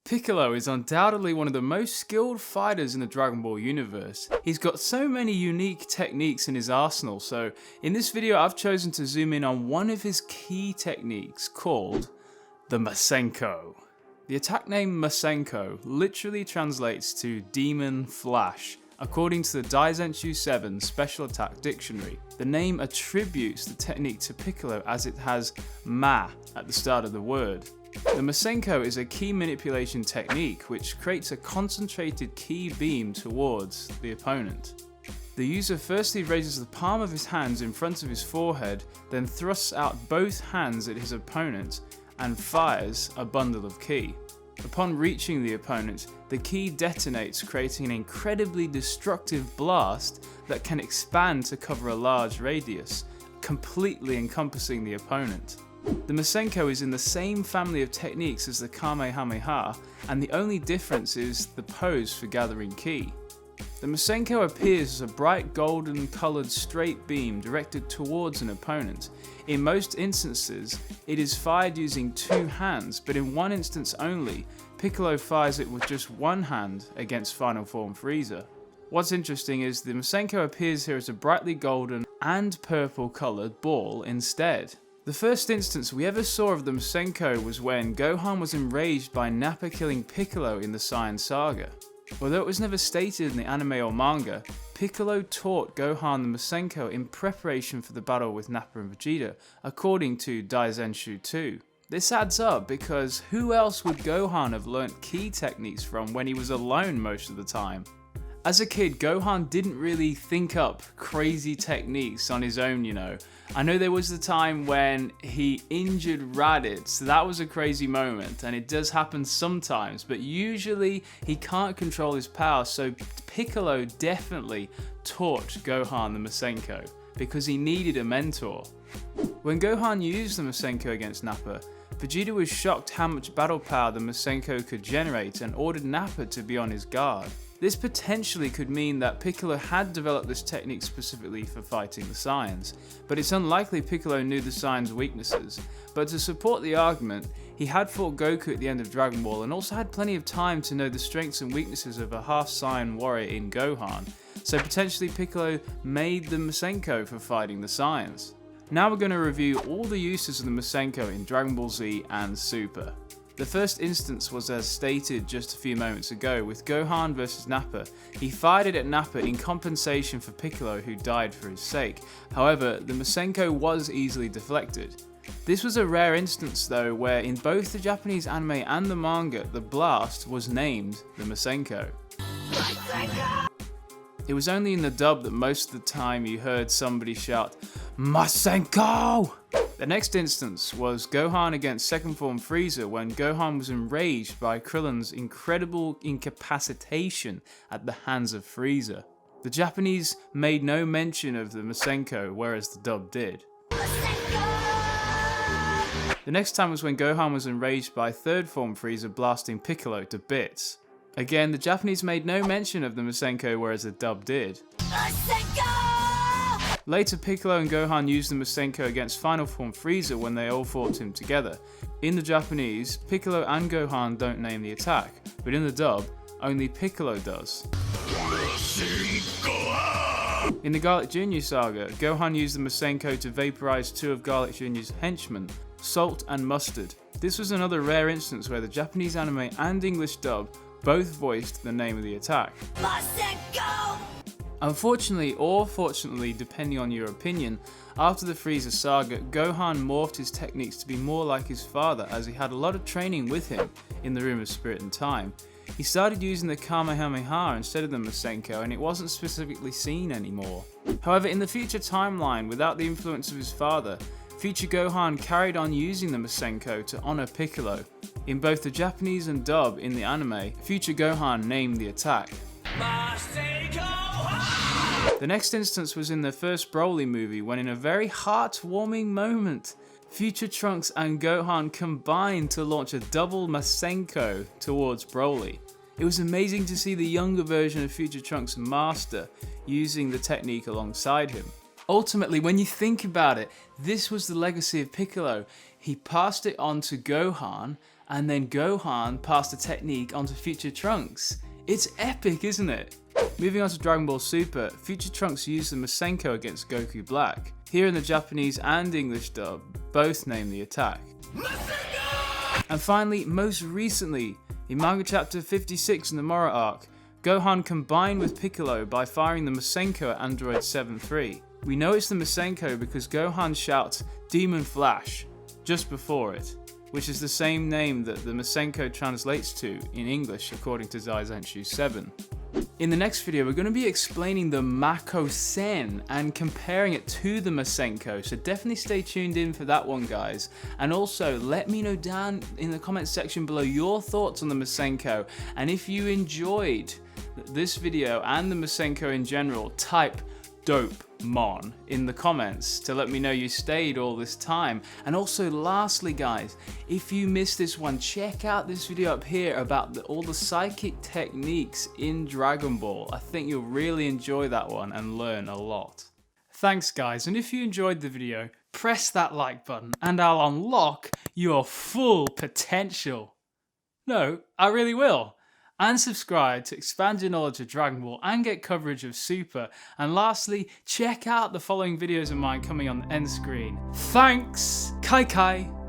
Piccolo is undoubtedly one of the most skilled fighters in the Dragon Ball universe. He's got so many unique techniques in his arsenal, so in this video I've chosen to zoom in on one of his key techniques called the Masenko. The attack name Masenko literally translates to Demon Flash, according to the Daizenshuu 7 Special Attack Dictionary. The name attributes the technique to Piccolo as it has Ma at the start of the word. The Masenko is a key manipulation technique which creates a concentrated key beam towards the opponent. The user firstly raises the palm of his hands in front of his forehead, then thrusts out both hands at his opponent and fires a bundle of ki. Upon reaching the opponent, the ki detonates, creating an incredibly destructive blast that can expand to cover a large radius, completely encompassing the opponent. The Masenko is in the same family of techniques as the Kamehameha, and the only difference is the pose for gathering ki. The Masenko appears as a bright golden coloured straight beam directed towards an opponent. In most instances, it is fired using two hands, but in one instance only, Piccolo fires it with just one hand against Final Form Frieza. What's interesting is the Masenko appears here as a brightly golden and purple coloured ball instead. The first instance we ever saw of the Masenko was when Gohan was enraged by Nappa killing Piccolo in the Saiyans Saga. Although it was never stated in the anime or manga, Piccolo taught Gohan the Masenko in preparation for the battle with Nappa and Vegeta, according to Daizenshuu 2. This adds up because who else would Gohan have learnt ki techniques from when he was alone most of the time? As a kid, Gohan didn't really think up crazy techniques on his own, you know. I know there was the time when he injured Raditz, so that was a crazy moment, and it does happen sometimes, but usually he can't control his power, so Piccolo definitely taught Gohan the Masenko, because he needed a mentor. When Gohan used the Masenko against Nappa, Vegeta was shocked how much battle power the Masenko could generate and ordered Nappa to be on his guard. This potentially could mean that Piccolo had developed this technique specifically for fighting the Saiyans, but it's unlikely Piccolo knew the Saiyans' weaknesses. But to support the argument, he had fought Goku at the end of Dragon Ball and also had plenty of time to know the strengths and weaknesses of a half-Saiyan warrior in Gohan, so potentially Piccolo made the Masenko for fighting the Saiyans. Now we're going to review all the uses of the Masenko in Dragon Ball Z and Super. The first instance was as stated just a few moments ago with Gohan vs Nappa. He fired it at Nappa in compensation for Piccolo, who died for his sake. However, the Masenko was easily deflected. This was a rare instance though where in both the Japanese anime and the manga the blast was named the Masenko. It was only in the dub that most of the time you heard somebody shout, Masenko! The next instance was Gohan against Second Form Frieza when Gohan was enraged by Krillin's incredible incapacitation at the hands of Frieza. The Japanese made no mention of the Masenko, whereas the dub did. The next time was when Gohan was enraged by Third Form Frieza blasting Piccolo to bits. Again, the Japanese made no mention of the Masenko, whereas the dub did. Later, Piccolo and Gohan used the Masenko against Final Form Frieza when they all fought him together. In the Japanese, Piccolo and Gohan don't name the attack, but in the dub, only Piccolo does. In the Garlic Jr. saga, Gohan used the Masenko to vaporize two of Garlic Jr.'s henchmen, Salt and Mustard. This was another rare instance where the Japanese anime and English dub both voiced the name of the attack. Masenko! Unfortunately, or fortunately, depending on your opinion, after the Frieza saga, Gohan morphed his techniques to be more like his father as he had a lot of training with him in the Room of Spirit and Time. He started using the Kamehameha instead of the Masenko and it wasn't specifically seen anymore. However, in the future timeline, without the influence of his father, future Gohan carried on using the Masenko to honor Piccolo. In both the Japanese and dub in the anime, future Gohan named the attack Masenko! The next instance was in the first Broly movie when in a very heartwarming moment, future Trunks and Gohan combined to launch a double Masenko towards Broly. It was amazing to see the younger version of future Trunks master using the technique alongside him. Ultimately, when you think about it, this was the legacy of Piccolo. He passed it on to Gohan and then Gohan passed the technique onto future Trunks. It's epic, isn't it? Moving on to Dragon Ball Super, future Trunks used the Masenko against Goku Black. Here in the Japanese and English dub, both name the attack. Masenko! And finally, most recently, in manga chapter 56 in the Mora arc, Gohan combined with Piccolo by firing the Masenko at Android 7-3. We know it's the Masenko because Gohan shouts Demon Flash just before it, which is the same name that the Masenko translates to in English according to Daizenshuu 7. In the next video, we're going to be explaining the Mako Sen and comparing it to the Masenko, so definitely stay tuned in for that one, guys. And also, let me know down in the comment section below your thoughts on the Masenko, and if you enjoyed this video and the Masenko in general, type Dope Mon in the comments to let me know you stayed all this time. And also lastly, guys, if you missed this one, check out this video up here about all the psychic techniques in Dragon Ball. I think you'll really enjoy that one and learn a lot. Thanks guys, and if you enjoyed the video, press that like button and I'll unlock your full potential. No, I really will. And subscribe to expand your knowledge of Dragon Ball and get coverage of Super. And lastly, check out the following videos of mine coming on the end screen. Thanks! Kai Kai!